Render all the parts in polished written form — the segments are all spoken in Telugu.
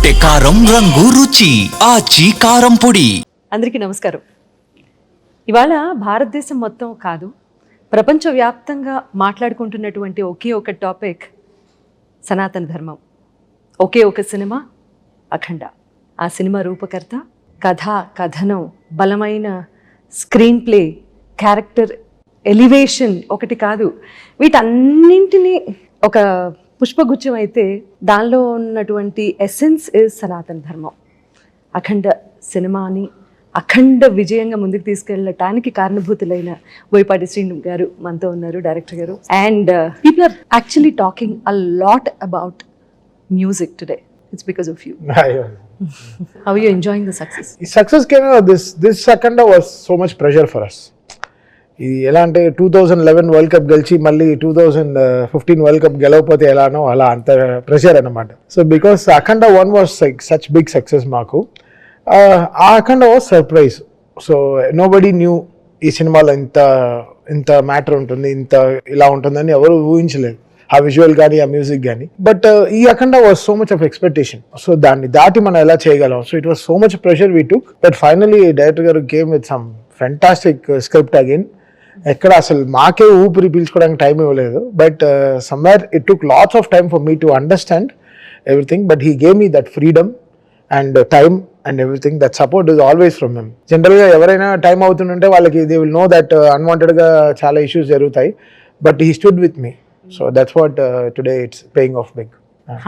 కొట్టే కారం రంగు రుచి ఆచి కారం పొడి. అందరికీ నమస్కారం. ఇవాళ భారతదేశం మొత్తం కాదు, ప్రపంచవ్యాప్తంగా మాట్లాడుకుంటున్నటువంటి ఒకే ఒక టాపిక్ సనాతన ధర్మం. ఒకే ఒక సినిమా అఖండ. ఆ సినిమా రూపకర్త, కథ, కథనం, బలమైన స్క్రీన్ ప్లే, క్యారెక్టర్ ఎలివేషన్ ఒకటి కాదు, వీటన్నింటినీ ఒక పుష్పగుచ్చం అయితే దానిలో ఉన్నటువంటి ఎసెన్స్ ఇస్ సనాతన ధర్మం. అఖండ సినిమాని అఖండ విజయంగా ముందుకు తీసుకెళ్ళటానికి కారణభూతులైన బోయపాటి శ్రీను గారు మనతో ఉన్నారు, డైరెక్టర్ గారు. And people are actually talking a lot about music today. It's because of you. How are you enjoying the success? Success came out. This Akhanda was so much pressure for us. ఇది ఎలా అంటే 2011 వరల్డ్ కప్ గెలిచి మళ్ళీ 2015 వరల్డ్ కప్ గెలవకపోతే ఎలానో అలా అంత ప్రెషర్ అనమాట. So because Akhanda 1 was such big success మాకు. ఆ Akhanda was surprise. So nobody knew ఈ సినిమాలో ఇంత మ్యాటర్ ఉంటుంది, ఇంత ఇలా ఉంటుందని ఎవరు ఊహించలేదు, ఆ విజువల్ కానీ ఆ మ్యూజిక్ కానీ. బట్ ఈ Akhanda was so much of expectation. So దాన్ని దాటి మనం ఎలా చేయగలం. So it was so much pressure we took. But finally director గారు came with some fantastic script again. ఎక్కడ అసలు మాకే ఊపిరి పీల్చుకోవడానికి టైం ఇవ్వలేదు. But somewhere it took lots of time for me to understand everything. But he gave me that freedom and time and everything. That support is always from him. జనరల్గా ఎవరైనా టైం అవుతుంటే వాళ్ళకి దే విల్ నో దట్ అన్వాంటెడ్గా చాలా ఇష్యూస్ జరుగుతాయి. But he stood with me. So that's what today it's paying off big.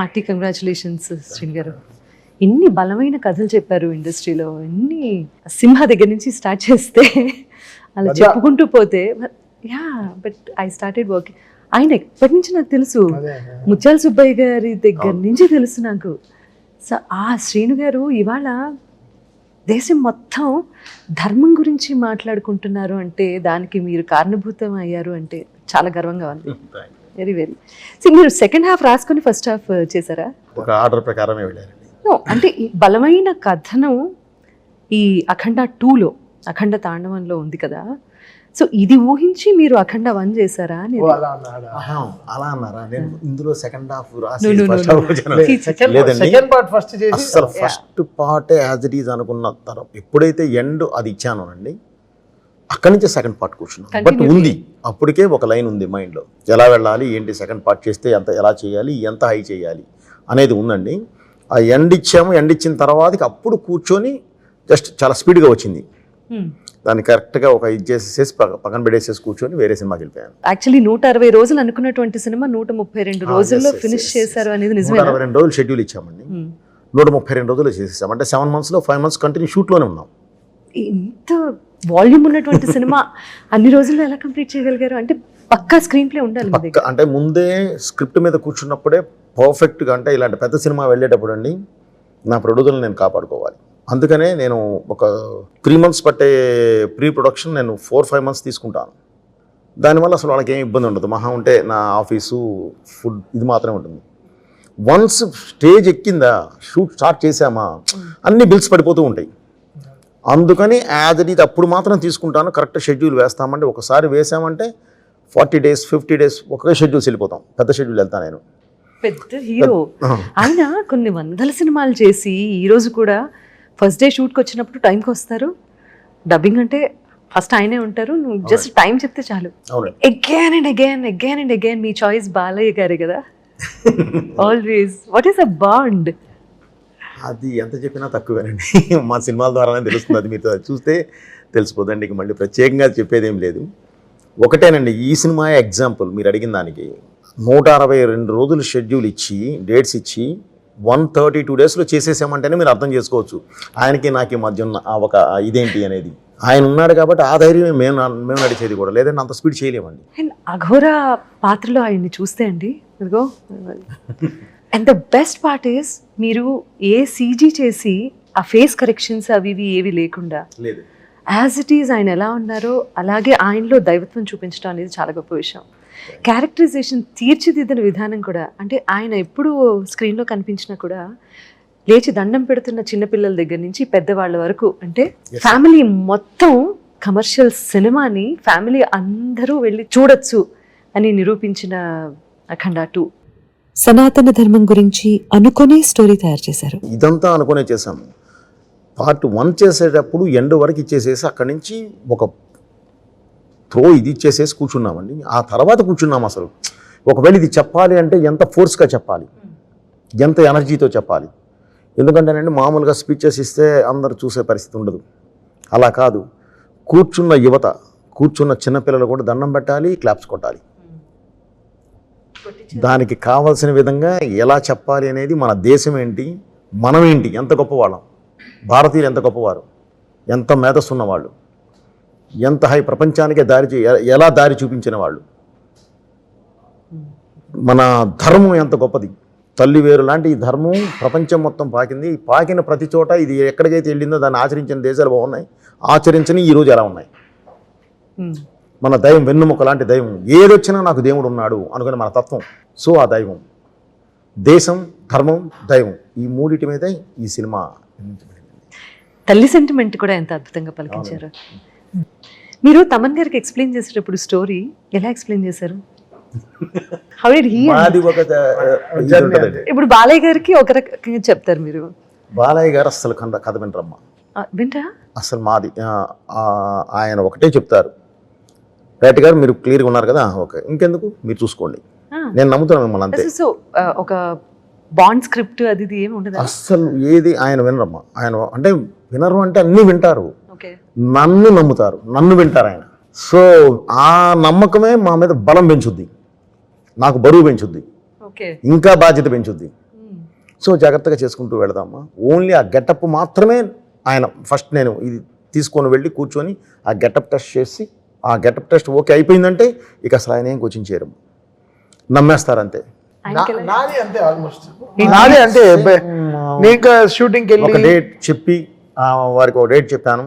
Hearty congratulations Srinu గారు. ఎన్ని బలమైన కథలు చెప్పారు ఇండస్ట్రీలో. ఎన్ని సింహ దగ్గర నుంచి స్టార్ట్ చేస్తే అలా చెప్పుకుంటూ పోతే, yeah but I started working. ఆయన ఎప్పటి నుంచి నాకు తెలుసు, ముత్యాల సుబ్బయ్య గారి దగ్గర నుంచి తెలుసు నాకు. సో ఆ శ్రీను గారు ఇవాళ దేశం మొత్తం ధర్మం గురించి మాట్లాడుకుంటున్నారు అంటే, దానికి మీరు కారణభూతం అయ్యారు అంటే చాలా గర్వంగా ఉంది. Very very. సో మీరు సెకండ్ హాఫ్ రాసుకొని ఫస్ట్ హాఫ్ చేశారా? ఒక ఆర్డర్ ప్రకారమే వెళ్ళారండి. అంటే ఈ బలమైన కథనం ఈ అఖండ 2లో, అఖండ తాండవంలో ఉంది కదా. సో ఇది ఊహించి మీరు అఖండ 1 చేశారా? అలా అన్నారా? నేను ఇందులో సెకండ్ హాఫ్ అసలు first part as it is అనుకున్న తర్వాత ఎప్పుడైతే ఎండ్ అది ఇచ్చాను అండి, అక్కడి నుంచే సెకండ్ పార్ట్ కూర్చున్నాను. బట్ ఉంది, అప్పటికే ఒక లైన్ ఉంది మైండ్లో, ఎలా వెళ్ళాలి ఏంటి, సెకండ్ పార్ట్ చేస్తే ఎలా చేయాలి, ఎంత హై చేయాలి అనేది ఉందండి. ఆ ఎండ్ ఇచ్చాము. ఎండ్ ఇచ్చిన తర్వాత అప్పుడు కూర్చొని జస్ట్ చాలా స్పీడ్గా వచ్చింది. దాన్ని కరెక్ట్గా ఒక ఇది చేసేసి పక్కన పెట్టేసేసి కూర్చొని వేరే సినిమాకి వెళ్ళిపోయాను. యాక్చువల్లీ 160 రోజులు అనుకున్నటువంటి సినిమా 132 రోజుల్లో ఫినిష్ చేశారు అనేది నిజమే. 162 రోజులు షెడ్యూల్ ఇచ్చామండి. 132 రోజులు చేసేసాం. అంటే 7 monthsలో 5 months కంటిన్యూ షూట్లోనే ఉన్నాం. ఇంత వాల్యూమ్ ఉన్నటువంటి సినిమా అన్ని రోజుల్లో ఎలా కంప్లీట్ చేయగలిగారు? అంటే పక్కా స్క్రీన్ ప్లే ఉండాలి. అంటే ముందే స్క్రిప్ట్ మీద కూర్చున్నప్పుడే పర్ఫెక్ట్గా, అంటే ఇలాంటి పెద్ద సినిమా వెళ్ళేటప్పుడు అండి నా ప్రొడ్యూసర్ని నేను కాపాడుకోవాలి. అందుకనే నేను ఒక 3 months పట్టే ప్రీ ప్రొడక్షన్ నేను 4-5 months తీసుకుంటాను. దానివల్ల అసలు వాళ్ళకి ఏం ఇబ్బంది ఉండదు. మహా ఉంటే నా ఆఫీసు, ఫుడ్, ఇది మాత్రమే ఉంటుంది. వన్స్ స్టేజ్ ఎక్కిందా, షూట్ స్టార్ట్ చేసామా, అన్ని బిల్స్ పడిపోతూ ఉంటాయి. అందుకని యాజ్ ఇట్ ఈజ్ అప్పుడు మాత్రం తీసుకుంటాను. కరెక్ట్ షెడ్యూల్ వేస్తామంటే, ఒకసారి వేసామంటే 40 days 50 days ఒకే షెడ్యూల్స్ వెళ్ళిపోతాం. పెద్ద షెడ్యూల్ వెళ్తాను నేను. పెద్ద హీరో ఆయన. కొన్ని వందల సినిమాలు చేసి ఈరోజు కూడా ఫస్ట్ డే షూట్కి వచ్చినప్పుడు టైంకి వస్తారు. డబ్బింగ్ అంటే ఫస్ట్ ఆయనే ఉంటారు, నువ్వు జస్ట్ టైం చెప్తే చాలు. Again and again me choice Balayya గారే కదా always. What is a bond? అది ఎంత చెప్పినా తక్కువేనండి. మా సినిమాల ద్వారానే తెలుస్తుంది. అది మీరు చూస్తే తెలిసిపోదండి. మళ్ళీ ప్రత్యేకంగా చెప్పేది ఏం లేదు. ఒకటేనండి, ఈ సినిమా ఎగ్జాంపుల్ మీరు అడిగిన దానికి. 162 రోజులు షెడ్యూల్ ఇచ్చి, డేట్స్ ఇచ్చి 132 daysలో చేసేసామంటేనే మీరు అర్థం చేసుకోవచ్చు ఆయనకి నాకు మధ్య ఉన్న ఒక ఇదేంటి అనేది. ఆయన ఉన్నాడు కాబట్టి ఆ ధైర్యం మేము నడిచేది కూడా, లేదంటే అంత స్పీడ్ చేయలేమండి. అండ్ అఘోరా పాత్రలో ఆయన్ని చూస్తే అండి, ఇదిగో. And the best part is మీరు ఏ సీజీ చేసి ఆ ఫేస్ కరెక్షన్స్ అవి ఇవి ఏవి లేకుండా లేదు, యాజ్ ఇట్ ఈజ్ ఆయన ఎలా ఉన్నారో అలాగే ఆయనలో దైవత్వం చూపించడం అనేది చాలా గొప్ప విషయం. క్యారెక్టరైజేషన్, తీర్చిదిద్దిన విధానం కూడా. అంటే ఆయన ఎప్పుడు స్క్రీన్లో కనిపించినా కూడా లేచి దండం పెడుతున్న చిన్నపిల్లల దగ్గర నుంచి పెద్దవాళ్ళ వరకు, అంటే ఫ్యామిలీ మొత్తం కమర్షియల్ సినిమాని ఫ్యామిలీ అందరూ వెళ్ళి చూడొచ్చు అని నిరూపించిన అఖండ 2. సనాతన ధర్మం గురించి అనుకునే స్టోరీ తయారు చేశారు. ఇదంతా అనుకునే చేశాం. పార్ట్ 1 చేసేటప్పుడు ఎండ్ వరకు ఇచ్చేసేసి అక్కడి నుంచి ఒక ఇది ఇచ్చేసేసి కూర్చున్నామండి. ఆ తర్వాత కూర్చున్నాం. అసలు ఒకవేళ ఇది చెప్పాలి అంటే ఎంత ఫోర్స్గా చెప్పాలి, ఎంత ఎనర్జీతో చెప్పాలి. ఎందుకంటేనండి మామూలుగా స్పీచెస్ ఇస్తే అందరు చూసే పరిస్థితి ఉండదు. అలా కాదు, కూర్చున్న యువత, కూర్చున్న చిన్నపిల్లలు కూడా దండం పెట్టాలి, క్లాప్స్ కొట్టాలి. దానికి కావాల్సిన విధంగా ఎలా చెప్పాలి అనేది, మన దేశం ఏంటి, మనం ఏంటి, ఎంత గొప్పవాళ్ళం, భారతీయులు ఎంత గొప్పవారు, ఎంత మేధస్సు ఉన్నవాళ్ళు, ఎంత ప్రపంచానికే ఎలా దారి చూపించిన వాళ్ళు, మన ధర్మం ఎంత గొప్పది, తల్లి వేరు లాంటి ఈ ధర్మం ప్రపంచం మొత్తం పాకింది. పాకిన ప్రతి చోట ఇది ఎక్కడికైతే వెళ్ళిందో దాన్ని ఆచరించిన దేశాలు బాగున్నాయి, ఆచరించని ఈరోజు ఎలా ఉన్నాయి. మన దైవం వెన్నుముక లాంటి దైవం, ఏదొచ్చినా నాకు దేవుడు ఉన్నాడు అనుకునే మన తత్వం. సో ఆ దైవం, దేశం, ధర్మం, దైవం, ఈ మూడిటి మీదే ఈ సినిమా. తల్లి సెంటిమెంట్ కూడా ఎంత అద్భుతంగా పలికించారు. మీరు తమన్ గారికి ఎక్స్ప్లెయిన్ చేసేటప్పుడు స్టోరీ ఎలా ఎక్స్ప్లెయిన్ చేశారు? How did he? ఇప్పుడు బాలయ్య గారికి ఒక రకంగా చెప్తారు మీరు. బాలయ్య గారు అసలు కథ వినరమ్మా, వింటా అసలు మాది ఆయన ఒకటే చెప్తారు, రైట్ గారు మీరు క్లియర్గా ఉన్నారు కదా, ఓకే ఇంకెందుకు మీరు చూసుకోండి, నేను నమ్ముతున్నాను మిమ్మల్ని అంతే. సో ఒక బాండ్ స్క్రిప్ట్ అది ఏమి ఉండదు అసలు, ఏది ఆయన వినరమ్మా. ఆయన అంటే వినరు అంటే అన్నీ వింటారు, నన్ను నమ్ముతారు, నన్ను వింటారు ఆయన. సో ఆ నమ్మకమే మా మీద బలం పెంచుద్ది, నాకు బరువు పెంచుద్ది, ఇంకా బాధ్యత పెంచుద్ది. సో జాగ్రత్తగా చేసుకుంటూ వెళదామా. ఓన్లీ ఆ గెటప్ మాత్రమే ఆయన ఫస్ట్ నేను ఇది తీసుకొని వెళ్ళి కూర్చొని ఆ గెటప్ టెస్ట్ చేసి, ఆ గెటప్ టెస్ట్ ఓకే అయిపోయిందంటే ఇక అసలు ఆయన ఏం కోచింగ్ చేయరు, నమ్మేస్తారంతే. నాది అంతే, ఆల్మోస్ట్ నాది అంతే. నేను షూటింగ్కి వెళ్ళి ఒక డేట్ చెప్పి, వారికి ఒక డేట్ చెప్పాను,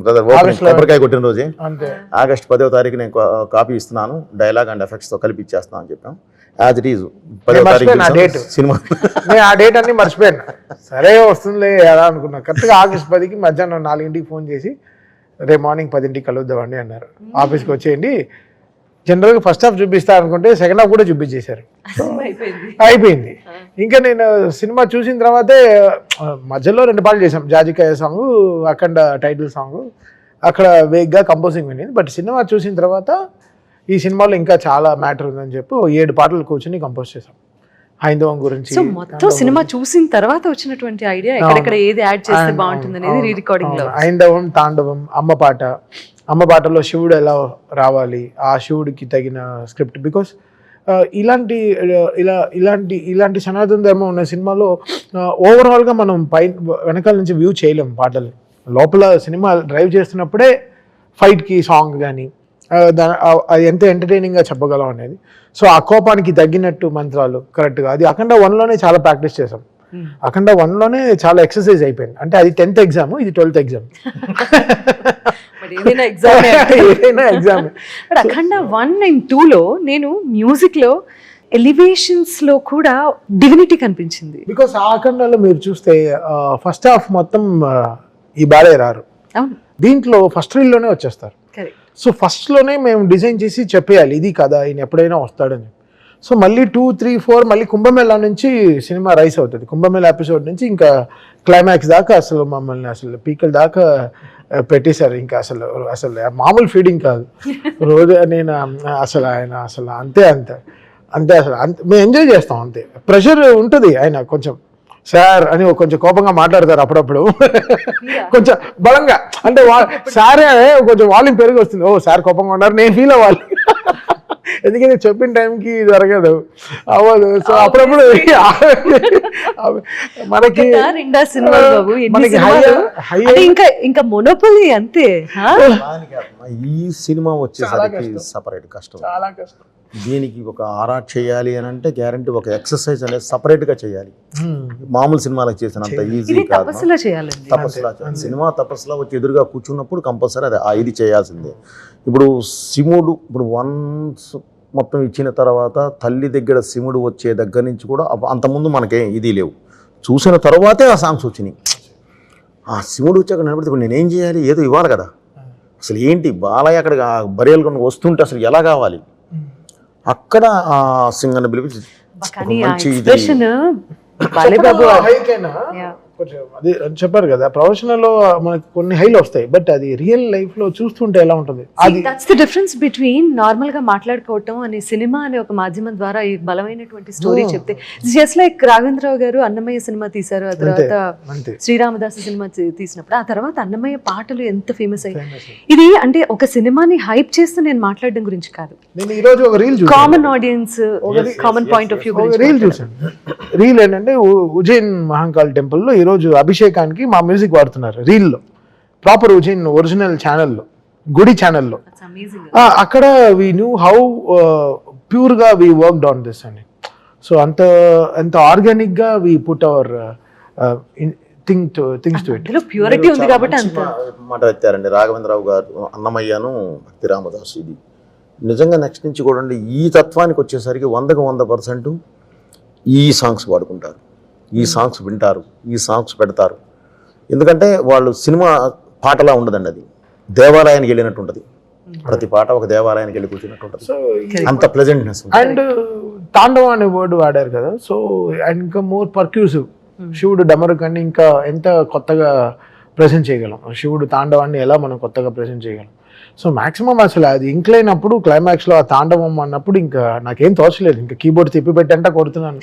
బ్రదర్ కొబ్బరికాయ కొట్టిన రోజే ఆగస్ట్ 10వ తారీఖు నేను కాపీ ఇస్తున్నాను, డైలాగ్ అండ్ ఎఫెక్ట్స్తో కలిపి ఇచ్చేస్తాను అని చెప్పాం. యాజ్ ఇట్ ఈజ్ 10వ తారీఖు సినిమా. నేను ఆ డేట్ అన్ని మర్చిపోయాను. సరే వస్తుందిలే ఎలా అనుకున్నా. కరెక్ట్గా ఆగస్ట్ 10కి మధ్యాహ్నం 4ంటికి ఫోన్ చేసి రేపు మార్నింగ్ 10ంటికి కలుద్దామండి అన్నారు. ఆఫీస్కి వచ్చేయండి. జనరల్గా ఫస్ట్ హాఫ్ చూపిస్తా అనుకుంటే సెకండ్ హాఫ్ కూడా చూపించేశారు. అయిపోయింది. ఇంకా నేను సినిమా చూసిన తర్వాతే మధ్యలో 2 పాటలు చేసాం, జాజికాయ సాంగ్, అఖండ టైటిల్ సాంగ్, అక్కడ వేగ్గా కంపోజింగ్ వినింది. బట్ సినిమా చూసిన తర్వాత ఈ సినిమాలో ఇంకా చాలా మ్యాటర్ ఉందని చెప్పి 7 పాటలు కూర్చొని కంపోజ్ చేసాం హైందవం గురించి. సో మొత్తం సినిమా చూసిన తర్వాత వచ్చినటువంటి ఐడియా ఎక్కడెక్కడ ఏది యాడ్ చేస్తే బాగుంటుంది అనేది రీ రికార్డింగ్ లో. హైందవం, తాండవం, అమ్మ పాటలో శివుడు ఎలా రావాలి, ఆ శివుడికి తగిన స్క్రిప్ట్. బికాస్ ఇలాంటి సనాతన ధర్మం ఉన్న సినిమాలో ఓవరాల్గా మనం వెనకాల నుంచి వ్యూ చేయలేం పాటలు. లోపల సినిమా డ్రైవ్ చేస్తున్నప్పుడే ఫైట్కి సాంగ్ కానీ అది ఎంత ఎంటర్టైనింగ్గా చెప్పగలం అనేది. సో ఆ కోపానికి తగ్గినట్టు మంత్రాలు కరెక్ట్గా, అది అఖండ 1లోనే చాలా ప్రాక్టీస్ చేసాం. అఖండ 1లోనే చాలా ఎక్సర్సైజ్ అయిపోయింది. అంటే అది 10th ఎగ్జామ్, ఇది 12th ఎగ్జామ్. అఖండ 1 and 2లో నేను మ్యూజిక్ లో ఎలివేషన్స్ లో కూడా డివినిటీ కనిపించింది. బికాస్ ఆ అఖండలో మీరు చూస్తే ఫస్ట్ హాఫ్ మొత్తం ఈ బాలయ్య రారు, దీంట్లో ఫస్ట్ రీల్లోనే వచ్చేస్తారు. సో ఫస్ట్లోనే మేము డిజైన్ చేసి చెప్పేయాలి ఇది కదా, ఈయన ఎప్పుడైనా వస్తాడని. సో మళ్ళీ 2, 3, 4 మళ్ళీ కుంభమేళా నుంచి సినిమా రైస్ అవుతుంది. కుంభమేళా ఎపిసోడ్ నుంచి ఇంకా క్లైమాక్స్ దాకా అసలు మమ్మల్ని అసలు పీకల దాకా పెట్టేశారు. ఇంకా అసలు మామూలు ఫీడింగ్ కాదు రోజు. నేను అసలు ఆయన అసలు అంతే అసలు మేము ఎంజాయ్ చేస్తాం అంతే. ప్రెషర్ ఉంటుంది, ఆయన కొంచెం సార్ అని కొంచెం కోపంగా మాట్లాడతారు అప్పుడప్పుడు, కొంచెం బలంగా. అంటే సారే కొంచెం వాల్యూమ్ పెరిగి వస్తుంది, ఓ సార్ కోపంగా ఉన్నారు, నేను ఫీల్ అవ్వాలి. ఎందుకంటే చెప్పిన టైంకి జరగదు, అవ్వదు. సో అప్పుడప్పుడు మనకి ఇంకా మొనోపలి అంతే. ఈ సినిమా వచ్చేసరికి సపరేట్ కష్టం, చాలా కష్టం. దీనికి ఒక ఆరాట్ చేయాలి అని అంటే గ్యారంటీ ఒక ఎక్సర్సైజ్ అనేది సపరేట్గా చేయాలి. మామూలు సినిమాలకు చేసినంత ఈజీ కాదు, తపస్సులా చేయాలి. సినిమా తపస్సులా వచ్చి ఎదురుగా కూర్చున్నప్పుడు కంపల్సరీ అది ఇది చేయాల్సిందే. ఇప్పుడు శివుడు ఇప్పుడు వన్స్ మొత్తం ఇచ్చిన తర్వాత తల్లి దగ్గర శివుడు వచ్చే దగ్గర నుంచి కూడా అంతకుముందు మనకేం ఇది లేవు, చూసిన తర్వాతే ఆ సాంగ్స్ వచ్చినాయి. ఆ శివుడు వచ్చాక నిలబడితే ఇప్పుడు నేనేం చేయాలి, ఏదో ఇవ్వాలి కదా. అసలు ఏంటి బాలయ్య అక్కడ బరియలు వస్తుంటే అసలు ఎలా కావాలి, అక్కడ ఆ సింగర్ని పిలిపించి కానీ ఆ మంచి ఇది- ఎక్స్ప్రెషన్ బాలేబాబు హైకైనా Yeah. కొంచెం అది చెప్పారు కదా ప్రొఫెషనల్ లో మనకి కొన్ని హైలు వస్తాయి బట్ అది రియల్ లైఫ్ లో చూస్తుంటే ఎలా ఉంటుంది అది that's the difference between normal గా మాట్లాడుకోవటం అనే సినిమా అనే ఒక మాధ్యమం ద్వారా ఈ బలమైనటువంటి స్టోరీ చెప్తే జస్ట్ లైక్ రాఘవేంద్రరావు గారు అన్నమయ్య సినిమా తీశారు, ఆ తర్వాత అంతే శ్రీరామదాసు సినిమా తీసినప్పుడు ఆ తర్వాత అన్నమయ్య పాటలు ఎంత ఫేమస్ అయ్యాయి. ఇది అంటే ఒక సినిమాని హైప్ చేస్తూ నేను మాట్లాడడం గురించి కాదు, నేను ఈ రోజు ఒక రీల్ చూసాను common audience common point of view ఒక రీల్ చూసాను. రీల్ ఏంటంటే ఉజ్జయిన్ మహాకాల్ టెంపుల్ లో ఈ రోజు అభిషేకానికి మా మ్యూజిక్ వాడుతున్నారు రీల్లో, ప్రాపర్ ఉజ్జయిన్ ఒరిజినల్ ఛానల్లో, గుడి ఛానల్లో. అక్కడ వీ న్యూ హౌ ప్యూర్ గా వీ వర్క్డ్ ఆన్ దిస్ అని. సో అంత ఆర్గానిక్ గా we put our things to it. Purity ఉంది కాబట్టి అంత మాట ఎత్తారండి రాఘవేంద్రరావు గారు, అన్నమయ్యను భక్తి రామదాస్. ఇది నిజంగా నెక్స్ట్ నుంచి కూడా ఈ తత్వానికి వచ్చేసరికి 100% ఈ సాంగ్స్ వాడుకుంటారు, ఈ సాంగ్స్ వింటారు, ఈ సాంగ్స్ పెడతారు. ఎందుకంటే వాళ్ళు సినిమా పాటలా ఉండదండి, అది దేవాలయానికి వెళ్ళినట్టు ఉంటుంది. ప్రతి పాట ఒక దేవాలయానికి వెళ్ళి కూర్చున్నట్టు ఉంటుంది. సో అంత ప్లెజెంట్నెస్. అండ్ తాండవం అనే వర్డ్ వాడారు కదా, సో అండ్ ఇంకా మోర్ పర్క్యూసివ్. శివుడు డమరుకాన్ని ఇంకా ఎంత కొత్తగా ప్రెజెంట్ చేయగలం, శివుడు తాండవాన్ని ఎలా మనం కొత్తగా ప్రెజెంట్ చేయగలం. సో మాక్సిమం అసలు అది ఇంక్లైన్ అప్పుడు క్లైమాక్స్ లో ఆ తాండవం అన్నప్పుడు ఇంకా నాకేం తోచలేదు, ఇంకా కీబోర్డ్ తిప్పిపెట్టి అంటే కొడుతున్నాను,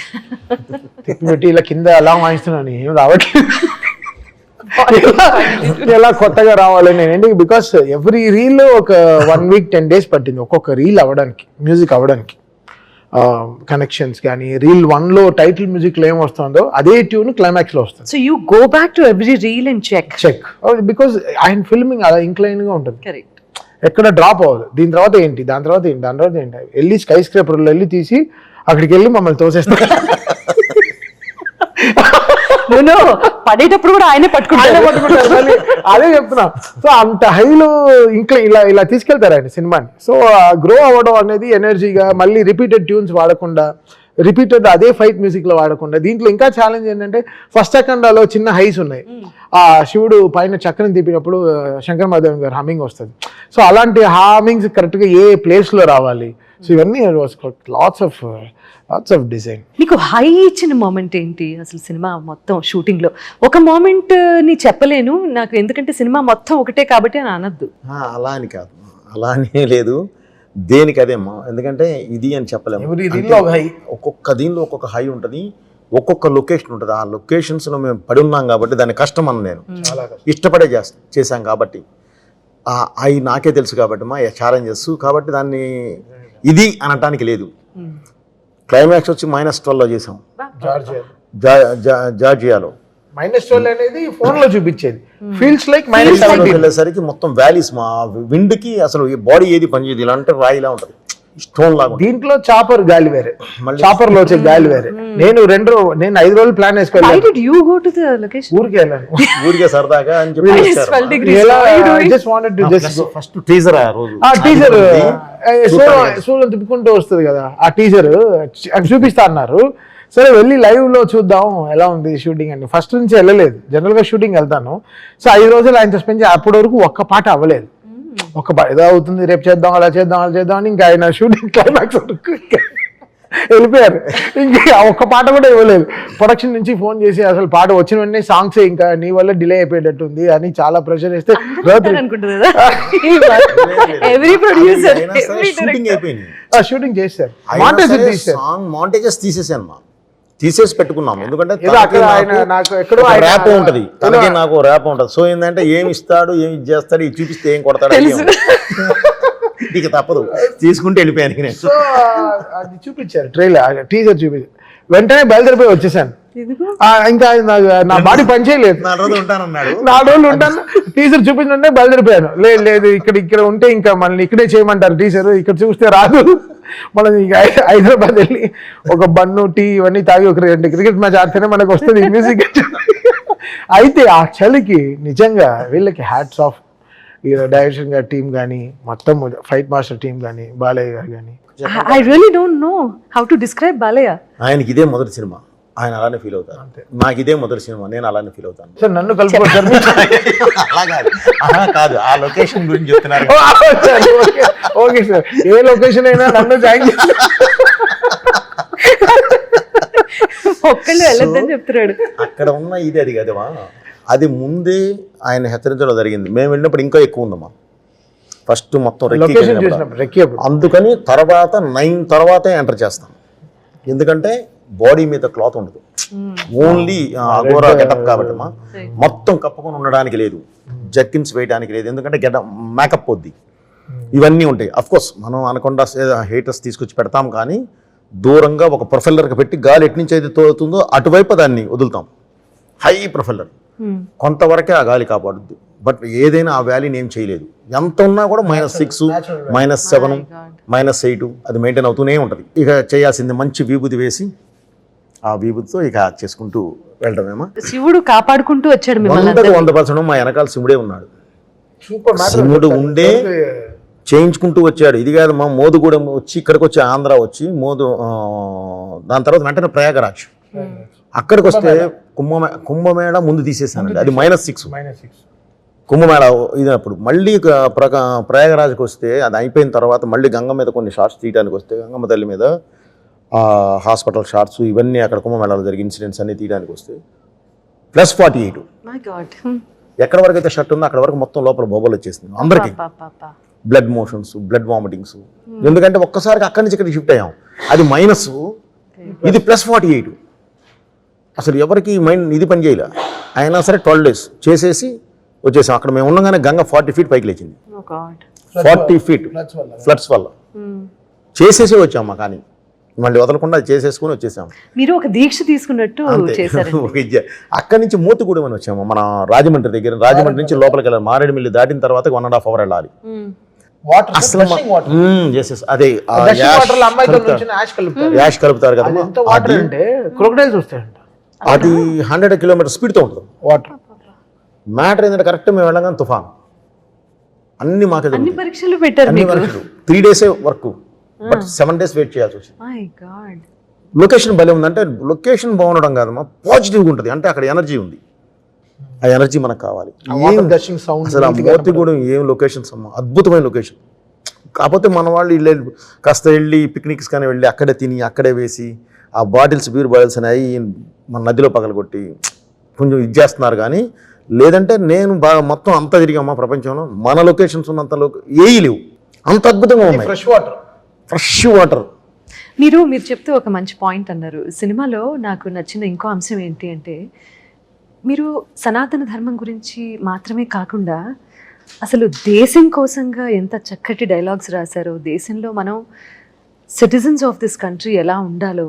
తిప్పిపెట్టి ఇలా కింద అలా వాయిస్తున్నాను, ఏం రావట్లేదు. ఎలా కొత్తగా రావాలని నేను, బికాస్ ఎవ్రీ రీల్ ఒక 1 week 10 days పట్టింది ఒక్కొక్క రీల్ అవ్వడానికి, మ్యూజిక్ అవ్వడానికి. కనెక్షన్స్ కానీ రీల్ 1 లో టైటిల్ మ్యూజిక్ లో ఏం వస్తుందో అదే ట్యూన్ క్లైమాక్స్ లో వస్తుంది. So you go back to every reel and check because ఆయన ఫిల్మింగ్ అలా ఇంక్లైన్ గా ఉంటుంది, కరెక్ట్. ఎక్కడ డ్రాప్ అవ్వదు. దీని తర్వాత ఏంటి, దాని తర్వాత ఏంటి, దాని తర్వాత ఏంటి, వెళ్ళి స్కై స్క్రేపర్లో వెళ్ళి తీసి అక్కడికి వెళ్ళి మమ్మల్ని తోసేస్తారు. నేను పడేటప్పుడు కూడా ఆయనే పట్టుకుంటారు. అదే చెప్తున్నా. సో అంత హైలో ఇంకా ఇలా తీసుకెళ్తారు ఆయన సినిమాని. సో గ్రో అవ్వడం అనేది ఎనర్జీగా, మళ్ళీ రిపీటెడ్ ట్యూన్స్ వాడకుండా, రిపీటెడ్ అదే ఫైట్ మ్యూజిక్ లో వాడకుండా. దీంట్లో ఇంకా ఛాలెంజ్ ఏంటంటే ఫస్ట్ సెకండ్లో చిన్న హైస్ ఉన్నాయి. ఆ శివుడు పైన చక్రం తిప్పినప్పుడు శంకర్ మాధవన్ గారు హమ్మింగ్ వస్తుంది. సో అలాంటి హామింగ్స్ కరెక్ట్ గా ఏ ప్లేస్ లో రావాలి. సో ఇవన్నీ లాట్స్ ఆఫ్ డిజైన్. నీకు హై ఇచ్చిన మూమెంట్ ఏంటి అసలు సినిమా మొత్తం షూటింగ్ లో? ఒక మూమెంట్ ని చెప్పలేను నాకు, ఎందుకంటే సినిమా మొత్తం ఒకటే కాబట్టి అని అనద్దు. అలా అని కాదు, అలా అని లేదు, దేనికి అదేమ్మా. ఎందుకంటే ఇది అని చెప్పలేము. ఒక్కొక్క దీనిలో ఒక్కొక్క హై ఉంటుంది, ఒక్కొక్క లొకేషన్ ఉంటుంది. ఆ లొకేషన్స్ లో మేము పడి ఉన్నాం కాబట్టి దాని కష్టం అని నేను ఇష్టపడే చేశాం కాబట్టి, అవి నాకే తెలుసు కాబట్టి మా ఛాలెంజెస్ కాబట్టి దాన్ని ఇది అనటానికి లేదు. క్లైమాక్స్ వచ్చి -12 లో చేసాం జార్జియాలో. -12 అనేది ఫోన్ లో చూపించేది, ఫీల్స్ లైక్ వెళ్ళేసరికి మొత్తం వ్యాలీస్, మా విండ్ కి అసలు బాడీ ఏది పనిచేయదు, ఇలా అంటే రాయిలా ఉంటుంది, స్టోన్ లాగా. దీంట్లో చాపర్ గాలి వేరే, చాపర్ లో వచ్చే గాలి వేరే. నేను 5 రోజులు ప్లాన్ వేసుకోవాలి, ఊరికే వెళ్ళాను, ఊరికే సరదాగా అని చెప్పి ఫస్ట్ టీజర్ టీజర్ సూర్యులు తిప్పుకుంటూ వస్తుంది కదా, ఆ టీజర్ చూపిస్తా అన్నారు. సరే వెళ్ళి లైవ్ లో చూద్దాం ఎలా ఉంది షూటింగ్ అని. ఫస్ట్ నుంచి వెళ్ళలేదు, జనరల్ గా షూటింగ్ వెళ్తాను. సో 5 రోజులు ఆయనతో స్పెండ్ చేసి అప్పటి వరకు ఒక్క పాట అవ్వలేదు. ఒక ఏదో అవుతుంది, రేపు చేద్దాం, అలా చేద్దాం అని ఇంకా ఆయన షూటింగ్ క్లైమాక్స్ వరకు వెళ్ళిపోయారు. ఇంకా ఒక్క పాట కూడా ఇవ్వలేదు. ప్రొడక్షన్ నుంచి ఫోన్ చేసి అసలు పాట వచ్చిన వెంటనే సాంగ్స్ ఇంకా నీ వల్ల డిలే అయిపోయేటట్టుంది అని చాలా ప్రెషర్ వేస్తే షూటింగ్ చేశారు. మాంటేజెస్ తీసేసాను, తీసేసి పెట్టుకున్నాం. ఎందుకంటే ర్యాప్ ఉంటది, తనకి నాకు ర్యాప్ ఉంటది. సో ఏంటంటే ఏమి ఇస్తాడు, ఏమి చేస్తాడు, ఇది చూపిస్తే ఏం కొడతాడు, ఇక తప్పదు తీసుకుంటే వెళ్ళిపోయాను. సో అది చూపించారు ట్రైలర్, టీజర్ చూపించారు. వెంటనే బయలుదేరిపోయి వచ్చేసాను. ఇంకా నా బాడీ పనిచేయలేదు, 4 రోజులు ఉంటానన్నాడు. 4 రోజులు ఉంటాను. టీజర్ చూపించంటే బయలుదేరిపోయాను. లేదు ఇక్కడ ఉంటే ఇంకా మనల్ని ఇక్కడే చేయమంటారు టీజర్, ఇక్కడ చూస్తే రాదు. మనం ఇక హైదరాబాద్ వెళ్ళి ఒక బన్ను టీ ఇవన్నీ తాగి ఒక 2 క్రికెట్ మ్యాచ్ ఆడితేనే మనకు వస్తుంది మ్యూజిక్. అయితే ఆ చలికి నిజంగా వీళ్ళకి హ్యాట్స్ ఆఫ్. డైరెక్షన్ గారి టీం కానీ, మొత్తం ఫైట్ మాస్టర్ టీం కానీ, బాలయ్య గారు కానీ. I really don't know how to describe Balayya. ఆయనకి ఇదే మొదటి సినిమా, ఆయన అలానే ఫీల్ అవుతారు. నాకు ఇదే మొదటి సినిమా, నేను అలానే ఫీల్ అవుతాను. సార్ నన్ను కలుపుకోవచ్చు అలా కాదు, ఆ లొకేషన్ గురించి చెప్తున్నారు. ఓకే సార్, ఏ లొకేషన్ అయినా నన్ను జాయిన్ చేస్తారు. ఒక్కళ్ళు వెళ్ళొద్దని చెప్తున్నాడు. అక్కడ ఉన్న ఇది అది కదమ్మా, అది ముందే ఆయన హెచ్చరించడం జరిగింది. మేము వెళ్ళినప్పుడు ఇంకా ఎక్కువ ఉందమ్మా. ఫస్ట్ మొత్తం లొకేషన్ చూసినప్పుడు రెక్కి అప్పుడు. అందుకని తర్వాత 9 తర్వాతే ఎంటర్ చేస్తాం. ఎందుకంటే బాడీ మీద క్లాత్ ఉండదు, ఓన్లీ అగోరా గెటప్ కాబట్టి అమ్మా. మొత్తం కప్పుకొని ఉండడానికి లేదు, జర్కిన్స్ వేయడానికి లేదు, ఎందుకంటే మేకప్ పోద్ది, ఇవన్నీ ఉంటాయి. అఫ్ కోర్స్ మనం అనకుండా హీటర్స్ తీసుకొచ్చి పెడతాం, కానీ దూరంగా ఒక ప్రొఫెల్లర్కి పెట్టి గాలి ఎటు నుంచి అయితే తోలుతుందో అటువైపు దాన్ని వదులుతాం. హై ప్రొఫెల్లర్ కొంతవరకే ఆ గాలి కాపాడుద్ది. బట్ ఏదైనా ఆ వ్యాలీని ఏం చేయలేదు. ఎంత ఉన్నా కూడా -6, -7, -8 అది మెయింటైన్ అవుతూనే ఉంటుంది. ఇక చేయాల్సింది మంచి విభూతి వేసి ఆ విభూతితో ఇక చేసుకుంటూ వెళ్ళడమేమో. శివుడు కాపాడుకుంటూ వచ్చాడు మిమ్మల్ని. 100% మా వెనకాల శివుడే ఉన్నాడు. శివుడు ఉండే చేయించుకుంటూ వచ్చాడు. ఇది కాదు, మా మోదుగూడెం వచ్చి ఇక్కడికి వచ్చి ఆంధ్ర వచ్చి దాని తర్వాత వెంటనే ప్రయాగరాజ్, అక్కడికి వస్తే కుంభమేళ ముందు తీసేసానండి. అది -6 కుంభమేళ ఇదినప్పుడు. మళ్ళీ ప్రయాగరాజ్కి వస్తే అది అయిపోయిన తర్వాత మళ్ళీ గంగ మీద కొన్ని షార్ట్స్ తీయడానికి వస్తే, గంగమ్మ తల్లి మీద హాస్పిటల్ షార్ట్స్ ఇవన్నీ అక్కడ కుంభమేళాలో జరిగే ఇన్సిడెంట్స్ అన్ని తీయడానికి వస్తే +48. ఎక్కడ వరకు అయితే షర్ట్ ఉందో అక్కడ వరకు మొత్తం లోపల బొబ్బలు వచ్చేసింది అందరికీ. Blood motions, blood vomitings. ఎందుకంటే ఒక్కసారికి అక్కడి నుంచి ఇక్కడ షిఫ్ట్ అయ్యాం. అది మైనస్, ఇది +48. అసలు ఎవరికి మైండ్ ఇది పని చేయలే. అయినా సరే 12 days చేసేసి వచ్చేసాం. అక్కడ మేము ఉండగానే గంగ 40 feet పైకి లేచింది. 40 feet ఫ్లడ్స్ వల్ల చేసేసి వచ్చాము. కానీ మళ్ళీ వదలకుండా చేసేసుకుని వచ్చేసాం. మీరు ఒక దీక్ష తీసుకున్నట్టు చేశారు. అక్కడి నుంచి మోతుగూడెం అని వచ్చాము, మన రాజమండ్రి దగ్గర. రాజమండ్రి నుంచి లోపలికి వెళ్ళాలి. మారేడుమిల్లి దాటిన తర్వాత 1.5 hour వెళ్ళాలి. అసలు అదే యాష్ కలుపుతారు కదా, అది 100 kilometers స్పీడ్తో ఉంటుంది వాటర్. మ్యాటర్ ఏంటంటే కరెక్ట్ మేము వెళ్ళగానే తుఫాన్. అన్ని మాకే అన్ని పరీక్షలు పెట్టారు. 3 days work, but 7 days wait చేయాల్సి వచ్చింది. లొకేషన్ భలే ఉందంటే, లొకేషన్ బాగుండడం కాదమ్మా, పాజిటివ్గా ఉంటుంది. అంటే అక్కడ ఎనర్జీ ఉంది, ఆ ఎనర్జీ మనకు కావాలి. అసలు ఆ మోతిగూడెం ఏం లొకేషన్స్ అమ్మా, అద్భుతమైన లొకేషన్. కాకపోతే మన వాళ్ళు కాస్త వెళ్ళి పిక్నిక్స్ కానీ వెళ్ళి అక్కడే తిని అక్కడే వేసి ఆ బాటిల్స్, బీర్ బాటిల్స్ అనేవి మన నదిలో పగలగొట్టి కొంచెం ఇది చేస్తున్నారు. కానీ లేదంటే నేను బాగా మొత్తం అంతా తిరిగామా ప్రపంచంలో, మన లొకేషన్స్ ఉన్నంత ఏవి లేవు, అంత అద్భుతంగా ఉన్నాయి. Fresh water. మీరు చెప్తూ ఒక మంచి పాయింట్ అన్నారు. సినిమాలో నాకు నచ్చిన ఇంకో అంశం ఏంటి అంటే, మీరు సనాతన ధర్మం గురించి మాత్రమే కాకుండా అసలు దేశం కోసంగా ఎంత చక్కటి డైలాగ్స్ రాశారో, దేశంలో మనం సిటిజన్స్ ఆఫ్ దిస్ కంట్రీ ఎలా ఉండాలో,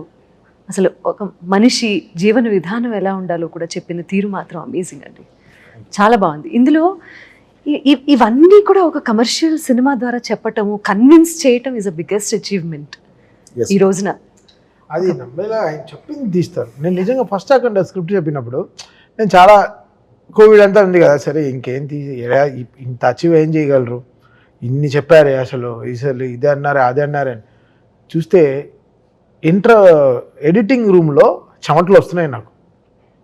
అసలు ఒక మనిషి జీవన విధానం ఎలా ఉండాలో కూడా చెప్పిన తీరు మాత్రం అమేజింగ్ అండి. చాలా బాగుంది. ఇందులో ఇవన్నీ కూడా ఒక కమర్షియల్ సినిమా ద్వారా చెప్పటము, కన్విన్స్ చేయటం ఈజ్ అ బిగ్గెస్ట్ అచీవ్మెంట్ ఈ రోజున. అది నమ్మేలా ఆయన చెప్పింది తీస్తారు. నేను నిజంగా ఫస్ట్ అక్కడ స్క్రిప్ట్ చెప్పినప్పుడు నేను చాలా కోవిడ్ అంతా ఉంది కదా, సరే ఇంకేం ఇంత అచీవ్ ఏం చేయగలరు, ఇన్ని చెప్పారే, అసలు ఇదే అన్నారే అదే అన్నారే అని చూస్తే ఎడిటింగ్ రూమ్లో చెమటలు వస్తున్నాయి నాకు.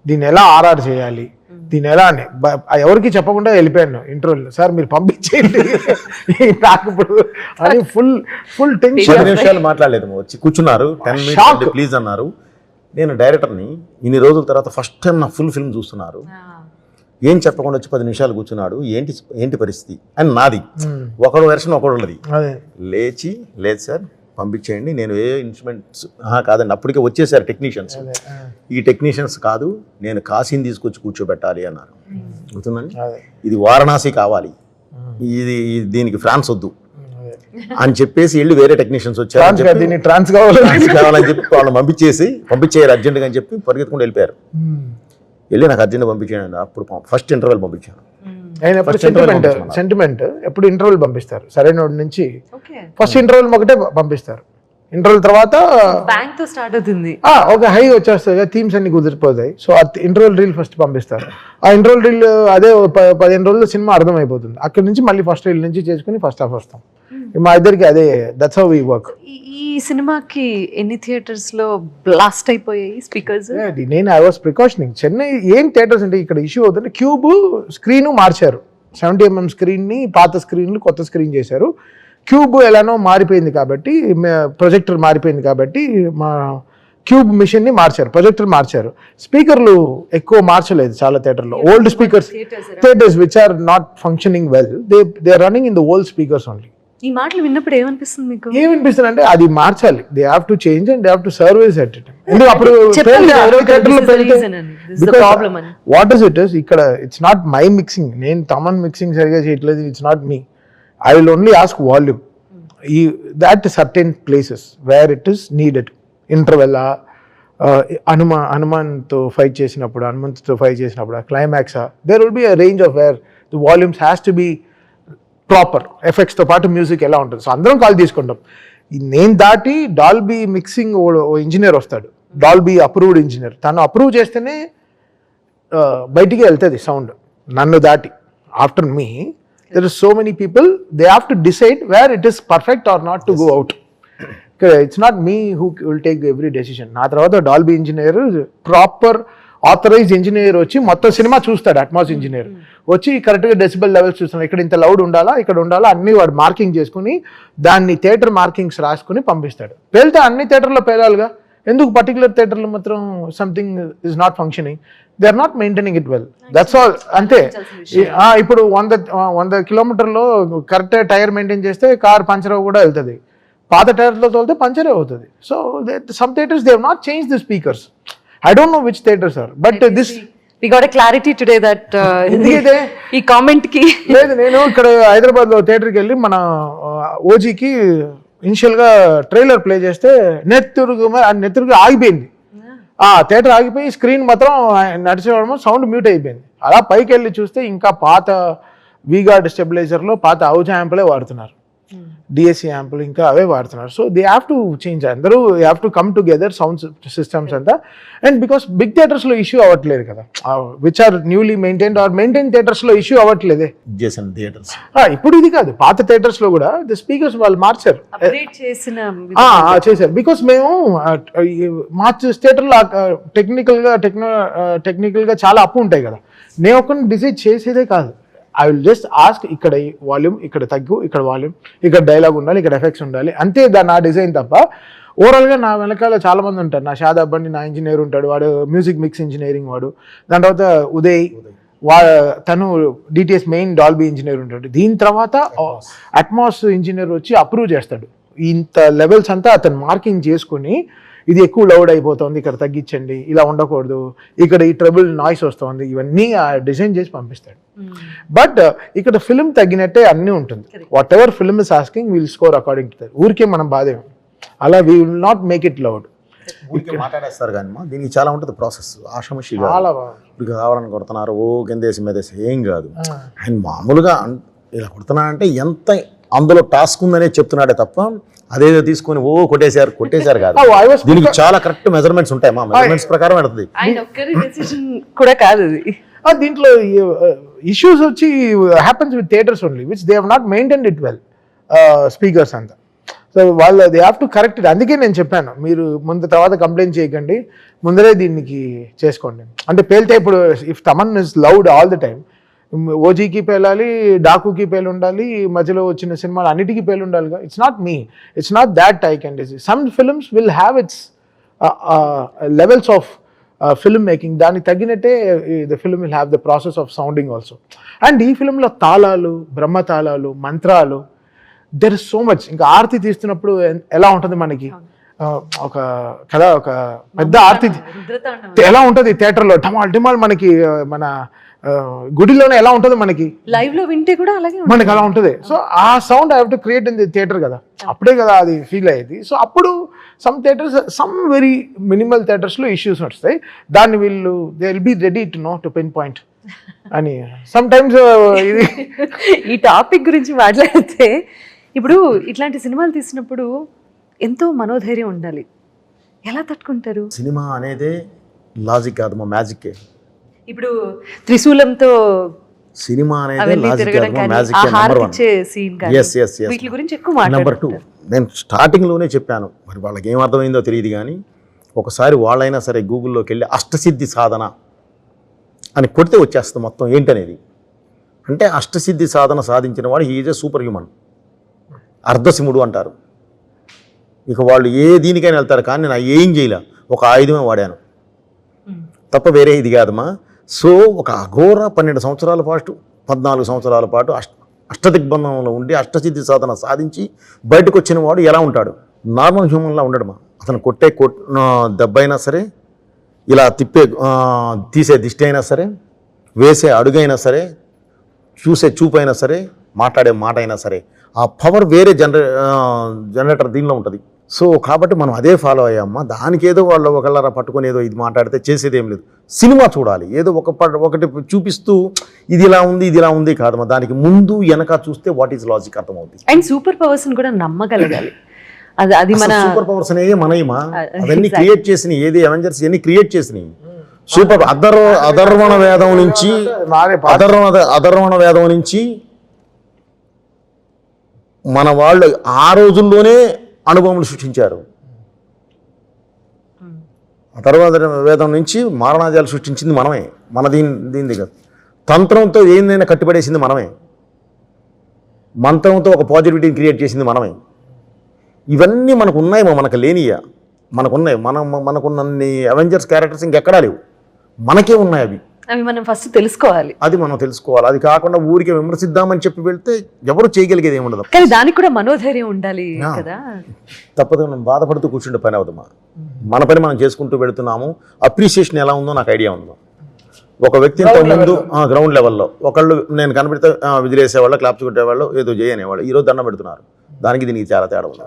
దీన్ని ఎలా ఆర్ఆర్ చేయాలి, దీన్ని ఎలా అని ఎవరికి చెప్పకుండా వెళ్ళిపోయాను ఇంటర్వ్యూలో. సార్ మీరు పంపించేయండి నాకు ఇప్పుడు అని ఫుల్ టెన్షన్. 10 నిమిషాలు మాట్లాడలేదు, వచ్చి కూర్చున్నారు. 10 minutes ప్లీజ్ అన్నారు. నేను డైరెక్టర్ని ఇన్ని రోజుల తర్వాత ఫస్ట్ టైం నా ఫుల్ ఫిల్మ్ చూస్తున్నారు. ఏం చెప్పకుండా వచ్చి 10 నిమిషాలు కూర్చున్నాడు. ఏంటి పరిస్థితి అని నాది ఒకడు వెర్షన్ ఒకడు ఉన్నది. లేదు సార్ పంపించేయండి, నేను ఏ ఇన్స్ట్రుమెంట్స్ కాదండి, అప్పటికే వచ్చేసారు టెక్నీషియన్స్. ఈ టెక్నీషియన్స్ కాదు, నేను కాశీని తీసుకొచ్చి కూర్చోబెట్టాలి అన్నారు. గుర్తుందండి, ఇది వారణాసి కావాలి, దీనికి ఫ్రాన్స్ వద్దు అని చెప్పేసి వెళ్ళి వేరే టెక్నీషియన్స్ వచ్చారు. ట్రాన్స్ కావాలని చెప్పి వాళ్ళని పంపించేయారు అర్జెంట్గా అని చెప్పి పరిగెత్తుకుంటూ వెళ్ళిపోయారు. వెళ్ళి నాకు అర్జెంట్గా పంపించాను. అప్పుడు ఫస్ట్ ఇంటర్వెల్ పంపించాను. సెంటిమెంట్ ఎప్పుడు ఇంటర్వెల్ పంపిస్తారు, సరైన నుంచి ఫస్ట్ ఇంటర్వెల్ ఒకటే పంపిస్తారు. ఇంటర్వెల్ తర్వాత బ్యాంక్ తో స్టార్ట్ అవుతుంది, ఒక హై వచ్చేస్తాయి, థీమ్స్ అన్ని కుదిరిపోతాయి. సో ఆ ఇంటర్వెల్ రీల్ ఫస్ట్ పంపిస్తారు. ఆ ఇంటర్వెల్ రీల్ అదే 15 రోజుల్లో సినిమా అర్థమైపోతుంది. అక్కడి నుంచి మళ్ళీ ఫస్ట్ రీల్ నుంచి చేసుకుని ఫస్ట్ హాఫ్ వస్తాం. మా ఇద్దరికి అదే, దట్స్ హౌ వి వర్క్. ఈ సినిమాకి ఎన్ని థియేటర్స్ లో బ్లాస్ట్ అయిపోయాయి స్పీకర్స్? నేను ఐ వాస్ ప్రికాషనింగ్. చెన్నై ఏం థియేటర్స్ అంటే ఇక్కడ ఇష్యూ అవుతుంది, క్యూబ్ స్క్రీన్ మార్చారు, 70mm స్క్రీన్ని పాత స్క్రీన్లు కొత్త స్క్రీన్ చేశారు. క్యూబ్ ఎలానో మారిపోయింది కాబట్టి, ప్రొజెక్టర్ మారిపోయింది కాబట్టి మా క్యూబ్ మిషన్ ని మార్చారు, ప్రొజెక్టర్ మార్చారు. స్పీకర్లు ఎక్కువ మార్చలేదు చాలా థియేటర్లో. Old speakers theatres which are not functioning well, they are running in the old speakers only. ఈ మాటలు విన్నప్పుడు ఏమనిపిస్తుంది మీకు? ఏమనిపిస్తుంది అంటే అది మార్చాలి. They have to change and they have to service at it. ఎందుకు అప్పుడు వాట్ ఇస్ ఇట్ ఇస్ ఇక్కడ ఇట్స్ నాట్ మై మిక్సింగ్, నేను తమన్ మిక్సింగ్ సరిగా చేయట్లేదు, it's not me. I will only ask volume that certain places where it is needed. Interval హనుమాన్తో ఫైట్ చేసినప్పుడు, హనుమంతుతో ఫైట్ చేసినప్పుడు, climax, there will be a range of where the volumes has to be proper. ఎఫెక్ట్స్తో పాటు మ్యూజిక్ ఎలా ఉంటుంది. సో అందరం కాల్ తీసుకుంటాం. నేను దాటి డాల్బీ మిక్సింగ్ ఓ ఇంజనీర్ వస్తాడు, డాల్బీ అప్రూవ్డ్ ఇంజనీర్. తను అప్రూవ్ చేస్తేనే బయటికి వెళ్తుంది సౌండ్. నన్ను దాటి after me there is so many people, they have to decide where it is perfect or not to go out. It's not me who will take every decision. నా తర్వాత Dolby engineer, proper authorised engineer వచ్చి మొత్తం సినిమా చూస్తాడు. అట్మాస్ ఇంజనీర్ వచ్చి కరెక్ట్గా డెసిబల్ లెవెల్స్ చూస్తున్నాడు, ఇక్కడ ఇంత లౌడ్ ఉండాలా, ఇక్కడ ఉండాలా, అన్ని వాడు మార్కింగ్ చేసుకుని దాన్ని థియేటర్ మార్కింగ్స్ రాసుకుని పంపిస్తాడు. పేలితే అన్ని థియేటర్లో పేలాలిగా, ఎందుకు పర్టికులర్ థియేటర్లో మాత్రం something is not functioning, they are not maintaining it well, that's all. అంతే. ఇప్పుడు 100 కిలోమీటర్లో కరెక్ట్ టైర్ మెయింటైన్ చేస్తే కార్ పంచర్ కూడా వెళ్తుంది, పాత టైర్లో తోలితే పంచరే అవుతుంది. So some theatres they have not change the speakers. I don't know which theaters are, but this we got a clarity today that ఈ కామెంట్ కి లేదు. నేను ఇక్కడ హైదరాబాద్ లో థియేటర్కి వెళ్ళి మన ఓజీకి ఇనిషియల్ గా ట్రైలర్ ప్లే చేస్తే నెత్తురుగు ఆగిపోయింది. ఆ థియేటర్ ఆగిపోయి స్క్రీన్ మాత్రం నడిచేవాడు, సౌండ్ మ్యూట్ అయిపోయింది. అలా పైకి వెళ్ళి చూస్తే ఇంకా పాత వీగార్డ్ స్టెబిలైజర్ లో పాత అవుజ్ యాంపులే వాడుతున్నారు, డిఎస్సి యాంపులు ఇంకా అవే వాడుతున్నారు. So they have to change. అందరూ have to come together sound systems అంతా. అండ్ బికాస్ బిగ్ థియేటర్స్లో ఇష్యూ అవ్వట్లేదు కదా, which are newly maintained or maintain థియేటర్స్లో ఇష్యూ అవ్వట్లేదే. ఇప్పుడు ఇది కాదు, పాత థియేటర్స్లో కూడా ది స్పీకర్స్ వాళ్ళు మార్చారు, చేశారు. బికాస్ మేము థియేటర్లో టెక్నికల్గా చాలా అప్పు ఉంటాయి కదా, నేను ఒక్కరిని డిసైడ్ చేసేదే కాదు. ఐ విల్ జస్ట్ ఆస్క్, ఇక్కడ వాల్యూమ్, ఇక్కడ తగ్గు, ఇక్కడ వాల్యూమ్, ఇక్కడ డైలాగ్ ఉండాలి, ఇక్కడ ఎఫెక్ట్స్ ఉండాలి, అంతే. నా డిజైన్ తప్ప ఓవరాల్గా నా వెనకాల చాలా మంది ఉంటారు. నా షాదాబ్ బండి నా ఇంజనీర్ ఉంటాడు, వాడు మ్యూజిక్ మిక్స్ ఇంజనీరింగ్ వాడు. దాని తర్వాత ఉదయ్ తను డిటిఎస్ మెయిన్ డాల్బీ ఇంజనీర్ ఉంటాడు. దీని తర్వాత అట్మాస్ ఇంజనీర్ వచ్చి అప్రూవ్ చేస్తాడు. ఇంత లెవెల్స్ అంతా అతను మార్కింగ్ చేసుకుని, ఇది ఎక్కువ లౌడ్ అయిపోతుంది, ఇక్కడ తగ్గించండి, ఇలా ఉండకూడదు, ఇక్కడ ఈ ట్రబుల్ నాయిస్ వస్తుంది, ఇవన్నీ డిజైన్ చేసి పంపిస్తాడు. బట్ ఇక్కడ ఫిల్మ్ తగ్గినట్టే అన్నీ ఉంటుంది. Whatever film is asking will score according to that. ఊరికే మనం బాధే, అలా we will not make it loud. మాట్లాడేస్తారు కానీ దీనికి చాలా ఉంటుంది ప్రాసెస్. ఆషామషి ఇప్పుడు కావాలని కొడుతున్నారు, ఓ కిందేసి మీదేసి ఏం కాదు. ఆయన మామూలుగా ఇలా కొడుతున్నాడంటే ఎంత అందులో టాస్క్ ఉందనే చెప్తున్నాడే తప్ప అదేదో తీసుకొని ఓ కొట్టేశారు కాదు. దీనికి చాలా కరెక్ట్ మెజర్మెంట్స్ ఉంటాయి, మా మెజర్మెంట్స్ ప్రకారం పెడుతుంది కూడా కాదు. దీంట్లో ఇష్యూస్ వచ్చి happens with theatres only which they have not maintained it well, speakers అంతా. సో వాళ్ళు they have to correct it. అందుకే నేను చెప్పాను, మీరు ముందు తర్వాత కంప్లైంట్ చేయకండి, ముందరే దీనికి చేసుకోండి. అంటే పేలితే ఇప్పుడు if Thaman is loud all the time, ఓజీకి పేలాలి, డాకుకి పేలు ఉండాలి, మధ్యలో వచ్చిన సినిమాలు అన్నిటికీ పేలు ఉండాలిగా. It's not me, it's not that I can decide. Some films will have its levels of film making. దానికి తగ్గినట్టే the film will have the process of sounding also. And ఈ ఫిల్మ్లో తాళాలు, బ్రహ్మతాళాలు, మంత్రాలు, దెర్ ఇస్ సో మచ్. ఇంకా ఆరతి తీస్తున్నప్పుడు ఎలా ఉంటుంది మనకి, ఒక కదా ఒక పెద్ద ఆరతి ఎలా ఉంటుంది థియేటర్లో, ఢమాల్ మనకి మన గుడిలోనే ఎలా ఉంటుంది మనకి లైవ్ లో వింటే కూడా అలాగే మనకి అలా ఉంటుంది. సో ఆ sound I have to create in the theatre కదా, అప్పుడే కదా అది ఫీల్ అయ్యేది. సో అప్పుడు some theatres, some very minimal థియేటర్స్లో ఇష్యూస్ వస్తాయి. దాన్ని వీళ్ళు they will be ready to know to pin point అని. సమ్ టైమ్స్ ఇది ఈ టాపిక్ గురించి మాట్లాడితే, ఇప్పుడు ఇట్లాంటి సినిమాలు తీసినప్పుడు ఎంతో మనోధైర్యం ఉండాలి. ఎలా తట్టుకుంటారు? సినిమా అనేది లాజిక్ కాదు, మా మ్యాజిక్. ఇప్పుడు త్రిశూలంతో సినిమా అనేది లాజిక్ కాదు, మా మ్యాజిక్. నెంబర్ 1. వీటి గురించి ఎక్కువ మాట్లాడుతారు. నెంబర్ 2, నేను స్టార్టింగ్లోనే చెప్పాను, మరి వాళ్ళకి ఏం అర్థమైందో తెలియదు కానీ ఒకసారి వాళ్ళైనా సరే గూగుల్లోకి వెళ్ళి అష్టసిద్ధి సాధన అని కొడితే వచ్చేస్తుంది మొత్తం ఏంటనేది. అంటే అష్టసిద్ధి సాధన సాధించిన వాడు he is a super human, అర్ధసిముడు అంటారు. ఇక వాళ్ళు ఏ దీనికైనా వెళ్తారు, కానీ నా ఏం చేయలే ఒక ఆయుధమే వాడాను తప్ప వేరే ఇది కాదమ్మా. సో ఒక అఘోర 12 సంవత్సరాల పాటు 14 సంవత్సరాల పాటు అష్టదిగ్బంధంలో ఉండి అష్టసిద్ధి సాధన సాధించి బయటకు వచ్చిన వాడు ఎలా ఉంటాడు? నార్మల్ హ్యూమన్లా ఉండడమా. అతను కొట్టే దెబ్బ అయినా సరే, ఇలా తీసే దిష్టి అయినా సరే, వేసే అడుగైనా సరే, చూసే చూపు అయినా సరే, మాట్లాడే మాట అయినా సరే, ఆ పవర్ వేరే జనరేటర్ దీనిలో ఉంటుంది. సో కాబట్టి మనం అదే ఫాలో అయ్యామా. దానికి ఏదో వాళ్ళు ఒకళ్ళరా పట్టుకొని ఏదో ఇది మాట్లాడితే చేసేది ఏం లేదు. సినిమా చూడాలి, ఏదో ఒకటి చూపిస్తూ ఇది ఇలా ఉంది ఇది ఇలా ఉంది కాదమ్మా. దానికి ముందు వెనక చూస్తే వాట్ ఈజ్ లాజిక్ అర్థమవుతుంది. అండ్ సూపర్ పవర్స్ కూడా నమ్మగలగాలి. అది మన సూపర్ పవర్స్ అనేవి మనయమా, అవన్నీ క్రియేట్ చేసినాయి. ఏది అవెంజర్స్ ఇవన్నీ క్రియేట్ చేసినాయి. సూపర్ అధర్వణ వేదం నుంచి మన వాళ్ళు ఆ రోజుల్లోనే అనుభవములు సృష్టించారు. అధర్వణ వేదం నుంచి మారణాజాలు సృష్టించింది మనమే. మన దీని దగ్గర తంత్రంతో ఏందైనా కట్టిపడేసింది మనమే. మంత్రంతో ఒక పాజిటివిటీని క్రియేట్ చేసింది మనమే. ఇవన్నీ మనకు ఉన్నాయేమో, మనకు లేనియా మనకున్నాయి. మనకున్నన్ని అవెంజర్స్ క్యారెక్టర్స్ ఇంకెక్కడా లేవు, మనకే ఉన్నాయి. అవి మనం ఫస్ట్ తెలుసుకోవాలి. అది మనం తెలుసుకోవాలి. అది కాకుండా ఊరికే విమర్శిద్దామని చెప్పి వెళ్తే ఎవరు చేయగలిగేది ఏమి ఉండదు. కానీ దానికి కూడా మనోధైర్యం ఉండాలి కదా. తప్పదు, మనం బాధపడుతూ కూర్చుంటే పని అవుతామా. మన పని మనం చేసుకుంటూ వెళుతున్నాము. అప్రిసియేషన్ ఎలా ఉందో నాకు ఐడియా ఉందో. ఒక వ్యక్తి ముందు గ్రౌండ్ లెవెల్లో ఒకళ్ళు నేను కనబడితే విజిలేసేవాళ్ళు, క్లాప్స్ కొట్టేవాళ్ళు, ఏదో చేయనేవాళ్ళు. ఈరోజు దండం పెడుతున్నారు. దానికి దీనికి చాలా తేడా ఉంది.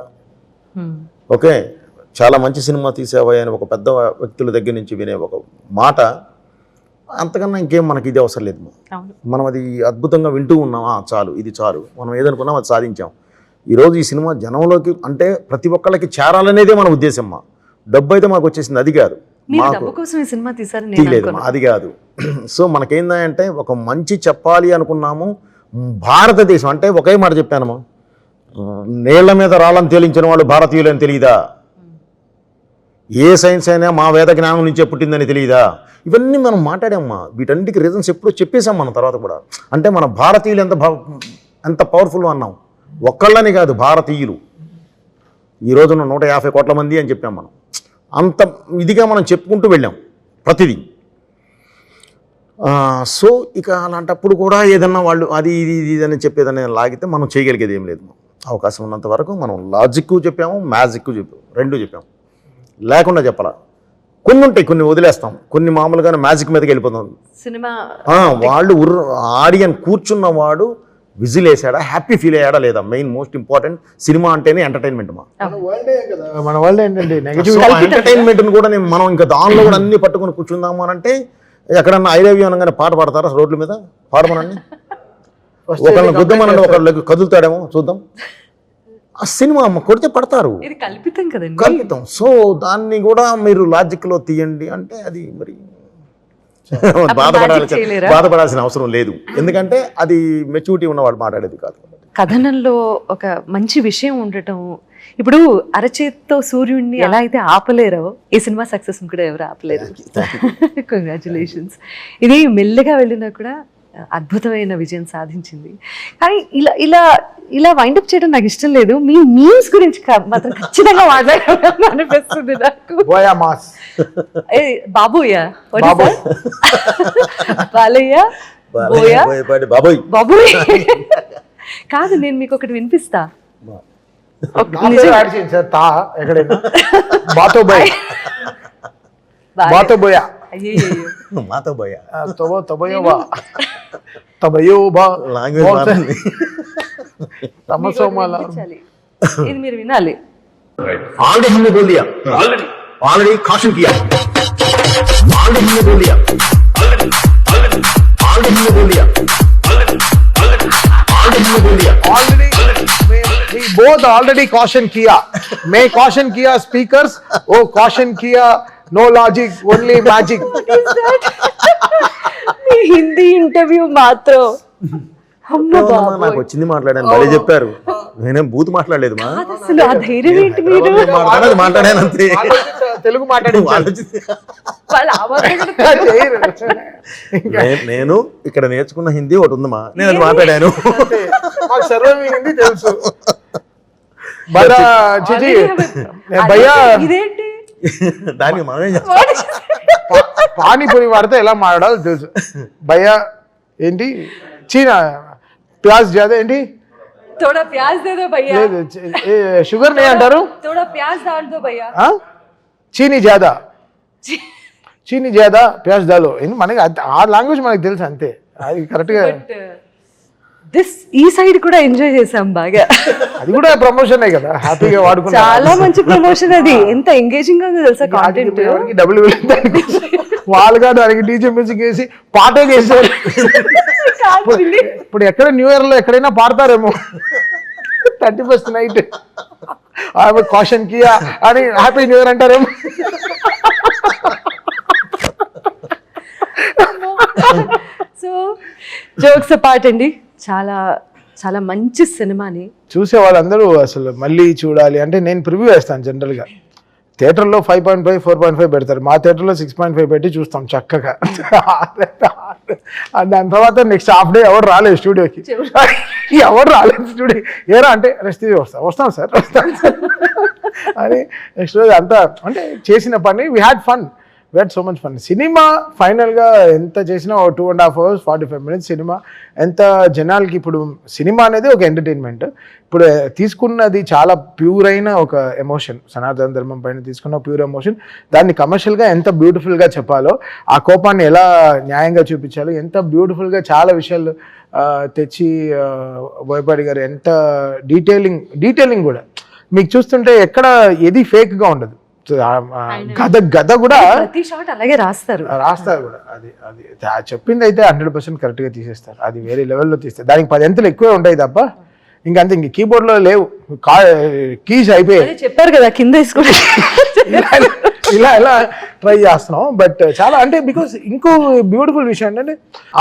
ఓకే, చాలా మంచి సినిమా తీసేవాయి అని ఒక పెద్ద వ్యక్తుల దగ్గర నుంచి వినే ఒక మాట, అంతకన్నా ఇంకేం మనకి ఇది అవసరం లేదు. మనం అది అద్భుతంగా వింటూ ఉన్నామా, చాలు, ఇది చాలు. మనం ఏదనుకున్నాం అది సాధించాం. ఈరోజు ఈ సినిమా జనంలోకి అంటే ప్రతి ఒక్కళ్ళకి చేరాలనేదే మన ఉద్దేశం. డబ్బు అయితే మాకు వచ్చేసింది, అది కాదు. తీయలేదు, అది కాదు. సో మనకేందంటే ఒక మంచి చెప్పాలి అనుకున్నాము. భారతదేశం అంటే ఒకే మాట చెప్పానమ్మా, నీళ్ల మీద రాళ్ళని తేలించిన వాళ్ళు భారతీయులు అని తెలియదా? ఏ సైన్స్ అయినా మా వేద జ్ఞానం నుంచే పుట్టిందని తెలియదా? ఇవన్నీ మనం మాట్లాడామమ్మా. వీటన్నిటికీ రీజన్స్ ఎప్పుడో చెప్పేశాం మనం తర్వాత కూడా. అంటే మన భారతీయులు ఎంత పవర్ఫుల్ అన్నాం. ఒక్కళ్ళని కాదు, భారతీయులు ఈ రోజున 150 కోట్ల మంది అని చెప్పాం మనం. అంత ఇదిగా మనం చెప్పుకుంటూ వెళ్ళాం ప్రతిదీ. సో ఇక అలాంటప్పుడు కూడా ఏదన్నా వాళ్ళు అది ఇది అని చెప్పేదని లాగితే మనం చేయగలిగేది ఏం లేదు. అవకాశం ఉన్నంత వరకు మనం లాజిక్ చెప్పాము, మ్యాజిక్ చెప్పాము, రెండు చెప్పాము. లేకుండా చెప్పాల. కొన్ని ఉంటాయి, కొన్ని వదిలేస్తాం, కొన్ని మామూలుగానే మ్యాజిక్ మీదకి వెళ్ళిపోతాం. సినిమా వాళ్ళు ఆడియన్ కూర్చున్నవాడు విజిల్ వేసాడా, హ్యాపీ ఫీల్ అయ్యాడా లేదా, మెయిన్ మోస్ట్ ఇంపార్టెంట్. సినిమా అంటేనే ఎంటర్టైన్మెంట్. మన వరల్డ్ ఏంటంటే ఎంటర్టైన్మెంట్ కూడా మనం ఇంకా దానిలో కూడా అన్ని పట్టుకొని కూర్చుందాము అని అంటే ఎక్కడన్నా ఐ లవ్ యూ అనగానే పాట పాడతారా రోడ్ల మీద? పాడమనండి. ఒకళ్ళని గుద్దమనండి, ఒకళ్ళకి కదులుతాడేమో చూద్దాం. ఆ సినిమా అమ్మ కొడితే పడతారు, కల్పితం. సో దాన్ని కూడా మీరు లాజిక్లో తీయండి అంటే అది మరి బాధపడాల్సిన అవసరం లేదు. ఎందుకంటే అది మెచ్యూరిటీ ఉన్నవాడు మాట్లాడేది కాదు. కథనంలో ఒక మంచి విషయం ఉండటం. ఇప్పుడు అరచేత్తో సూర్యుడిని ఎలా అయితే ఆపలేరో, ఈ సినిమా సక్సెస్ కూడా ఎవరు ఆపలేరు. కంగ్రాచులేషన్స్. ఇది మెల్లగా వెళ్ళినా కూడా అద్భుతమైన విజయం సాధించింది. కానీ ఇలా ఇలా ఇలా వైండప్ చేయడం నాకు ఇష్టం లేదు. మీ మీమ్స్ గురించి మాత్రం ఖచ్చితంగా మాట్లాడాలనిపిస్తుంది నాకు. బాబోయా, బాలయ్య, బాబోయ్ కాదు, నేను మీకు ఒకటి వినిపిస్తా. ఇది మీరు వినాలి. ऑलरेडी हमने बोल दिया, ऑलरेडी कॉशन किया, ऑलरेडी हमने बोल दिया, ऑलरेडी हमने बोल दिया, ऑलरेडी हमने बोल दिया, we both already caution किया. मैं caution किया speakers, वो caution किया no logic, only magic. మీ హిందీ ఇంటర్వ్యూ మాత్రం నాకు వచ్చింది మాట్లాడాను, భలే చెప్పారు. నేనేం బూత్ మాట్లాడలేదు మా, అసలు ఆ ధైర్యం ఏంటి? మీరు మాట్లాడాను అంతే, తెలుగు మాట్లాడి నేను ఇక్కడ నేర్చుకున్న హిందీ ఒకటి ఉందమ్మా, నేను అది మాట్లాడాను. సర్వం హిందీ తెలుసు. భయ్యా దానికి మనమేం చేస్తాం? పానీపూరి వాడితే ఎలా మాట్లాడాలో తెలుసు. భయ్యా ఏంటి చీనా ప్యాజ్ జాదా ఏంటి थोड़ा प्याज दे दो भैया, లేదు షుగర్ నే అంటారు. थोड़ा प्याज डाल दो भैया. చీనీ జాదా చీనీ జాదా ప్యాజ్ దాలో మనకి ఆ లాంగ్వేజ్ మనకి తెలుసు అంతే. అది కరెక్ట్గా దిస్ ఈ సైడ్ కూడా ఎంజాయ్ చేసాం బాగా. అది కూడా ప్రమోషనే కదా, హ్యాపీగా వాడుకున్నాం. చాలా మంచి ప్రమోషన్ అది. ఎంత ఎంగేజింగ్ గా తెలుసా కాంటెంట్. డబ్బులు వెళ్ళి వాళ్ళుగా దానికి డీజే మ్యూజిక్ వేసి పాటే చేశారు. ఇప్పుడు ఎక్కడ న్యూ ఇయర్ లో ఎక్కడైనా పాడతారేమో 31st నైట్ కాషన్ కియా అని హ్యాపీ న్యూ ఇయర్ అంటారేమో. సో జోక్స్ అపార్ట్ అండి, చాలా చాలా మంచి సినిమాని చూసే వాళ్ళందరూ అసలు మళ్ళీ చూడాలి అంటే నేను ప్రివ్యూ వేస్తాను. జనరల్గా థియేటర్లో 5.5 4.5 పెడతారు, మా థియేటర్లో 6.5 పెట్టి చూస్తాం చక్కగా. దాని తర్వాత నెక్స్ట్ హాఫ్ డే ఎవరు రాలేదు స్టూడియోకి, ఎవరు రాలేదు స్టూడియో. ఏరా అంటే రెస్ట్ వస్తాం సార్ అని నెక్స్ట్ రోజు అంతా అంటే చేసిన పని we had fun, we had so much fun. Cinema ఫైనల్గా ఎంత చేసినా 2.5 hours 45 minutes సినిమా. ఎంత జనాలకి ఇప్పుడు సినిమా అనేది ఒక ఎంటర్టైన్మెంట్, ఇప్పుడు తీసుకున్నది చాలా ప్యూర్ అయిన ఒక ఎమోషన్, సనాతన ధర్మం పైన తీసుకున్న ప్యూర్ ఎమోషన్. దాన్ని కమర్షియల్గా ఎంత బ్యూటిఫుల్గా చెప్పాలో, ఆ కోపాన్ని ఎలా న్యాయంగా చూపించాలో, ఎంత బ్యూటిఫుల్గా చాలా విషయాలు తెచ్చి బోయపాటి గారు ఎంత డీటెయిలింగ్ కూడా మీకు చూస్తుంటే ఎక్కడ ఏది ఫేక్గా ఉండదు. గద కూడా ప్రతి షాట్ అలాగే రాస్తారు కూడా. అది అది చెప్పింది అయితే 100% కరెక్ట్గా తీసేస్తారు. అది వేరే లెవెల్లో తీస్తారు. దానికి 10 అంతలు ఎక్కువే ఉంటాయి తప్ప ఇంకంతే. ఇంక కీబోర్డ్లో లేవు, కీస్ అయిపోయాయి. చెప్పారు కదా కింద వేసుకుంటే ఇలా ట్రై చేస్తున్నాం. బట్ చాలా అంటే బికాస్ ఇంకో బ్యూటిఫుల్ విషయం ఏంటంటే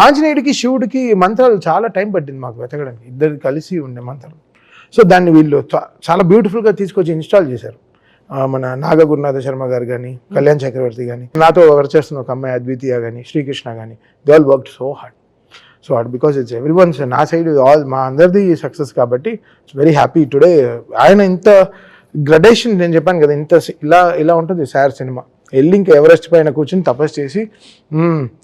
ఆంజనేయుడికి శివుడికి మంత్రాలు చాలా టైం పట్టింది మాకు వెతకడానికి, ఇద్దరు కలిసి ఉండే మంత్రాలు. సో దాన్ని వీళ్ళు చాలా బ్యూటిఫుల్గా తీసుకొచ్చి ఇన్స్టాల్ చేశారు. మన నాగ గురునాథ శర్మ గారు కానీ, కళ్యాణ్ చక్రవర్తి కానీ, నాతో వర్క్ చేస్తున్న ఒక అమ్మాయి అద్వితీయ కానీ, శ్రీకృష్ణ కానీ, they all worked so hard because it's every once నా సైడ్ ఆల్ మా అందరిది సక్సెస్ కాబట్టి ఇట్స్ వెరీ హ్యాపీ టుడే. ఆయన ఇంత గ్రడేషన్ నేను చెప్పాను కదా, ఇంత ఇలా ఉంటుంది సార్ సినిమా. వెళ్ళి ఇంకా ఎవరెస్ట్ పైన కూర్చొని తపస్సు చేసి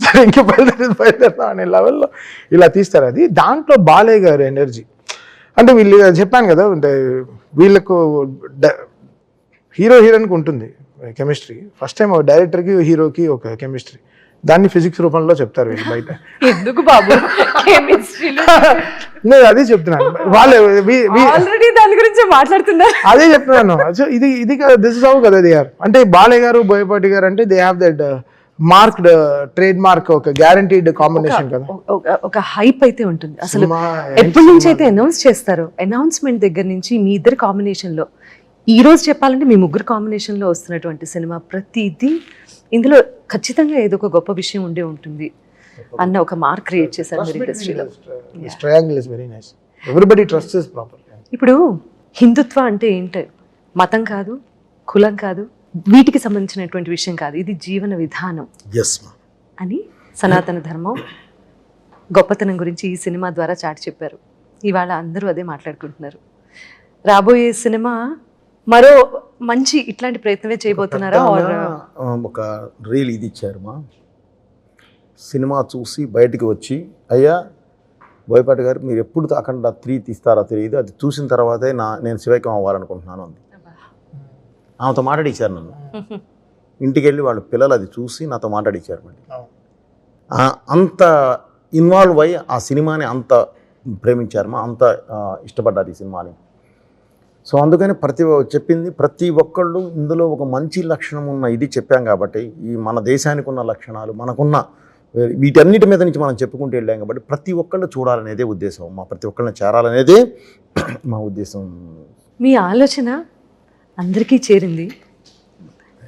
సరే ఇంకా బయలుదేరుతాం అనే లెవెల్లో ఇలా తీస్తారు. అది దాంట్లో బాలయ్య గారు ఎనర్జీ అంటే వీళ్ళు చెప్పాను కదా, అంటే వీళ్ళకు హీరో హీరోయిన్కి ఉంటుంది కెమిస్ట్రీ. ఫస్ట్ టైం ఒక డైరెక్టర్కి హీరోకి ఒక కెమిస్ట్రీ, దాన్ని ఫిజిక్స్ రూపంలో చెప్తారు వీళ్ళు బయట. ఎందుకు బాబు నేను అదే చెప్తున్నాను, వాళ్ళు ఆల్రెడీ దాని గురించి మాట్లాడుతున్నారు. అదే చెప్తున్నాను. సో ఇది దిస్ ఇస్ హౌ కదా దే ఆర్. అంటే బాలయ్య గారు బోయపాటి గారు అంటే they have that marked trade mark, ఒక గ్యారంటీడ్ కాంబినేషన్ కదా. ఒక హైప్ అయితే ఉంటుంది అసలు. ఎప్పటి నుంచి అయితే అనౌన్స్ చేస్తారు, అనౌన్స్మెంట్ దగ్గర నుంచి మీ ఇద్దరు కాంబినేషన్ లో, ఈ రోజు చెప్పాలంటే మీ ముగ్గురు కాంబినేషన్ లో వస్తున్నటువంటి సినిమా ప్రతిదీ ఇందులో ఖచ్చితంగా ఏదో ఒక గొప్ప విషయం ఉండే ఉంటుంది అన్న ఒక మార్క్ క్రియేట్ చేశారు మీరు ఇండస్ట్రీలో. ఇప్పుడు హిందుత్వ అంటే ఏంటో మతం కాదు, కులం కాదు, వీటికి సంబంధించినటువంటి విషయం కాదు, ఇది జీవన విధానం అని సనాతన ధర్మం గొప్పతనం గురించి ఈ సినిమా ద్వారా చాటి చెప్పారు. ఇవాళ అందరూ అదే మాట్లాడుకుంటున్నారు. రాబోయే సినిమా మరో మంచి ఇట్లాంటి ప్రయత్నమే చేయబోతున్నారా? ఒక రీల్ ఇది ఇచ్చారు మా సినిమా చూసి బయటికి వచ్చి, అయ్యా బోయపాటి గారు మీరు ఎప్పుడు అఖండ 3 తీస్తారో తెలియదు, అది చూసిన తర్వాతే నేను శివైక్యం అవ్వాలనుకుంటున్నాను అంది. ఆమెతో మాట్లాడిచ్చారు నన్ను. ఇంటికి వెళ్ళి వాళ్ళ పిల్లలు అది చూసి నాతో మాట్లాడిచ్చారు. మళ్ళీ అంత ఇన్వాల్వ్ అయ్యి ఆ సినిమాని అంత ప్రేమించారు మా, అంత ఇష్టపడ్డారు ఈ సినిమాని. సో అందుకని ప్రతి ఒక్కళ్ళు ఇందులో ఒక మంచి లక్షణం ఉన్న ఇది చెప్పాం కాబట్టి, ఈ మన దేశానికి ఉన్న లక్షణాలు మనకున్న వీటన్నిటి మీద నుంచి మనం చెప్పుకుంటూ వెళ్ళాం కాబట్టి ప్రతి ఒక్కళ్ళు చూడాలనేదే ఉద్దేశం మా, ప్రతి ఒక్కళ్ళని చేరాలనేదే మా ఉద్దేశం. మీ ఆలోచన అందరికీ చేరింది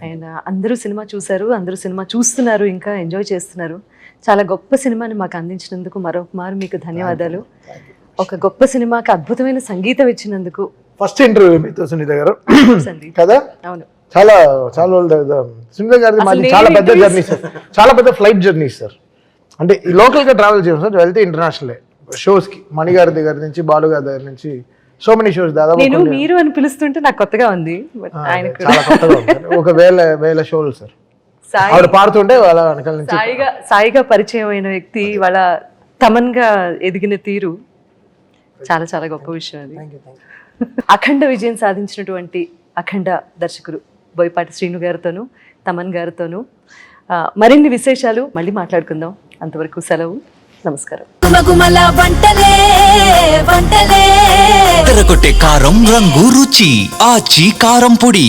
అండ్ అందరూ సినిమా చూశారు, అందరూ సినిమా చూస్తున్నారు, ఇంకా ఎంజాయ్ చేస్తున్నారు. చాలా గొప్ప సినిమాని మాకు అందించినందుకు మరొకమారు మీకు ధన్యవాదాలు. ఒక గొప్ప సినిమాకి అద్భుతమైన సంగీతం ఇచ్చినందుకు. ఫస్ట్ ఇంటర్వ్యూ మీతో సునీత గారు కదా, అవును, చాలా సునీత గారిది మాది చాలా పెద్ద జర్నీ సార్, చాలా పెద్ద ఫ్లైట్ జర్నీ సార్. అంటే ఈ లోకల్గా ట్రావెల్ చేయం సార్, వెళ్తే ఇంటర్నేషనల్ షోస్కి, మణి గారి దగ్గర నుంచి, బాలు గారి దగ్గర నుంచి సో మెనీ షోస్ దాదాపు నేను మీరు అని పిలుస్తుంటే నాకు కొత్తగా ఉంది బట్ ఆయనకు చాలా కొత్తగా ఉంది సార్. ఒక వేల షోలు సార్. సాయి ఆవిడ పాడుతుంటే వాళ్ళ వెనకాల నుంచి సాయిగా పరిచయం అయిన వ్యక్తి వాళ్ళ తమన్గా ఎదిగిన తీరు చాలా చాలా గొప్ప విషయం అది. అఖండ విజయం సాధించినటువంటి అఖండ దర్శకులు బోయపాటి శ్రీను గారితోనూ తమన్ గారితోనూ మరిన్ని విశేషాలు మళ్ళీ మాట్లాడుకుందాం. అంతవరకు సెలవు. నమస్కారం. గుమగుమల వంటలే వంటలే తెరకొట్టే కారం రంగు రుచి ఆచి కారం పొడి.